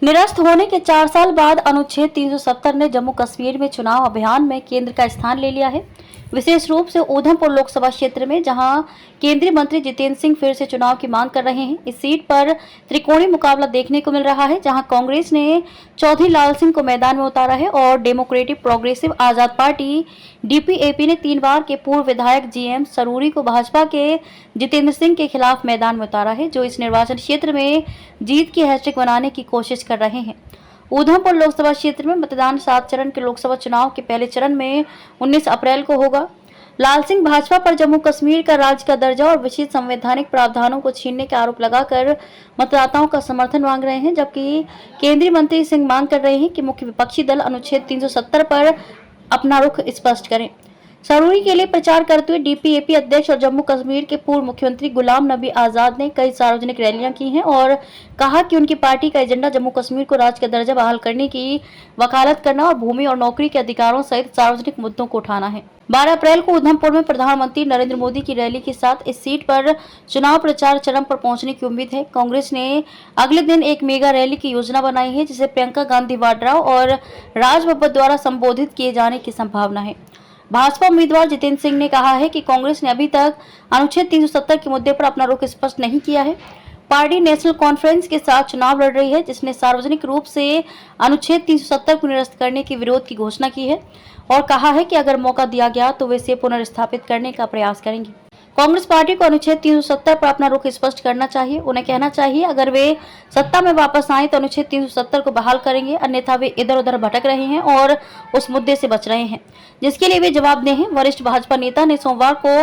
निरस्त होने के 4 साल बाद अनुच्छेद 370 ने जम्मू कश्मीर में चुनाव अभियान में केंद्र का स्थान ले लिया है। विशेष रूप से उधमपुर लोकसभा क्षेत्र में जहां केंद्रीय मंत्री जितेंद्र सिंह फिर से चुनाव की मांग कर रहे हैं। इस सीट पर त्रिकोणीय मुकाबला देखने को मिल रहा है, जहां कांग्रेस ने चौधरी लाल सिंह को मैदान में उतारा है और डेमोक्रेटिक प्रोग्रेसिव आजाद पार्टी डीपीएपी ने 3 बार के पूर्व विधायक जीएम सरूरी को भाजपा के जितेंद्र सिंह के खिलाफ मैदान में उतारा है, जो इस निर्वाचन क्षेत्र में जीत की हैट्रिक बनाने की कोशिश कर रहे हैं। उधमपुर लोकसभा क्षेत्र में मतदान 7 चरण के लोकसभा चुनाव के पहले चरण में 19 अप्रैल को होगा। लाल सिंह भाजपा पर जम्मू कश्मीर का राज्य का दर्जा और विशेष संवैधानिक प्रावधानों को छीनने के आरोप लगाकर मतदाताओं का समर्थन मांग रहे हैं, जबकि केंद्रीय मंत्री सिंह मांग कर रहे हैं कि मुख्य विपक्षी दल अनुच्छेद 370 पर अपना रुख स्पष्ट करें। सरूरी के लिए प्रचार करते हुए डीपीएपी अध्यक्ष और जम्मू कश्मीर के पूर्व मुख्यमंत्री गुलाम नबी आजाद ने कई सार्वजनिक रैलियां की हैं और कहा कि उनकी पार्टी का एजेंडा जम्मू कश्मीर को राज्य का दर्जा बहाल करने की वकालत करना और भूमि और नौकरी के अधिकारों सहित सार्वजनिक मुद्दों को उठाना है। 12 अप्रैल को उधमपुर में प्रधानमंत्री नरेंद्र मोदी की रैली के साथ इस सीट पर चुनाव प्रचार चरम पर पहुंचने की उम्मीद है। कांग्रेस ने अगले दिन एक मेगा रैली की योजना बनाई है, जिसे प्रियंका गांधी वाड्रा और राज बब्बर द्वारा संबोधित किए जाने की संभावना है। भाजपा उम्मीदवार जितेंद्र सिंह ने कहा है कि कांग्रेस ने अभी तक अनुच्छेद 370 के मुद्दे पर अपना रुख स्पष्ट नहीं किया है। पार्टी नेशनल कॉन्फ्रेंस के साथ चुनाव लड़ रही है, जिसने सार्वजनिक रूप से अनुच्छेद 370 को निरस्त करने की विरोध की घोषणा की है और कहा है कि अगर मौका दिया गया तो वे इसे पुनर्स्थापित करने का प्रयास करेंगे। कांग्रेस पार्टी को अनुच्छेद 370 पर अपना रुख स्पष्ट करना चाहिए। उन्हें कहना चाहिए अगर वे सत्ता में वापस आए तो अनुच्छेद 370 को बहाल करेंगे, अन्यथा वे इधर उधर भटक रहे हैं और उस मुद्दे से बच रहे हैं जिसके लिए वे जवाबदेह हैं। वरिष्ठ भाजपा नेता ने सोमवार को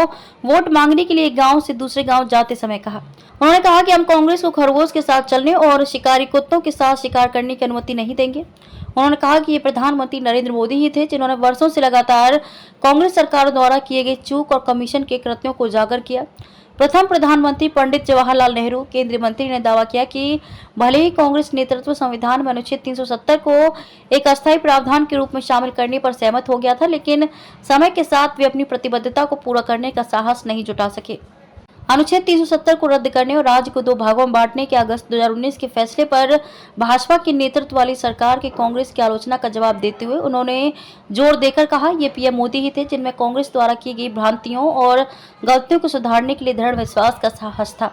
वोट मांगने के लिए एक गांव से दूसरे गांव जाते समय कहा। उन्होंने कहा कि हम कांग्रेस को खरगोश के साथ चलने और शिकारी कुत्तों के साथ शिकार करने की अनुमति नहीं देंगे। उन्होंने कहा कि ये प्रधानमंत्री नरेंद्र मोदी ही थे जिन्होंने वर्षों से लगातार कांग्रेस सरकार द्वारा किए गए चूक और कमीशन के कृत्यों को उजागर किया। प्रथम प्रधानमंत्री पंडित जवाहरलाल नेहरू केंद्रीय मंत्री ने दावा किया कि भले ही कांग्रेस नेतृत्व संविधान में अनुच्छेद 370 को एक अस्थायी प्रावधान के रूप में शामिल करने पर सहमत हो गया था, लेकिन समय के साथ वे अपनी प्रतिबद्धता को पूरा करने का साहस नहीं जुटा सके। अनुच्छेद 370 को रद्द करने और राज्य को 2 भागों में बांटने के अगस्त 2019 के फैसले पर भाजपा की नेतृत्व वाली सरकार के कांग्रेस की आलोचना का जवाब देते हुए उन्होंने जोर देकर कहा, ये पीएम मोदी ही थे जिनमें कांग्रेस द्वारा की गई भ्रांतियों और गलतियों को सुधारने के लिए दृढ़ विश्वास का साहस था।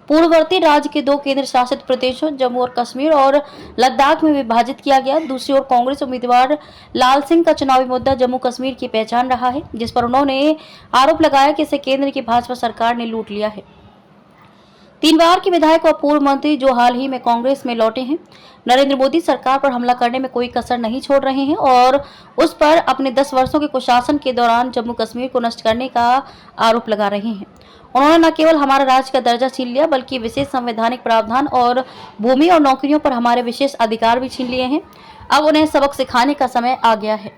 पूर्ववर्ती राज्य के 2 केंद्र शासित प्रदेशों जम्मू और कश्मीर और लद्दाख में विभाजित किया गया। दूसरी ओर कांग्रेस उम्मीदवार लाल सिंह का चुनावी मुद्दा जम्मू कश्मीर की पहचान रहा है, जिस पर उन्होंने आरोप लगाया कि इसे केंद्र की भाजपा सरकार ने लूट लिया है। 3 बार के विधायक और पूर्व मंत्री जो हाल ही में कांग्रेस में लौटे हैं, नरेंद्र मोदी सरकार पर हमला करने में कोई कसर नहीं छोड़ रहे हैं और उस पर अपने 10 वर्षों के कुशासन के दौरान जम्मू कश्मीर को नष्ट करने का आरोप लगा रहे हैं। उन्होंने न केवल हमारा राज्य का दर्जा छीन लिया, बल्कि विशेष संवैधानिक प्रावधान और भूमि और नौकरियों पर हमारे विशेष अधिकार भी छीन लिए हैं। अब उन्हें सबक सिखाने का समय आ गया है।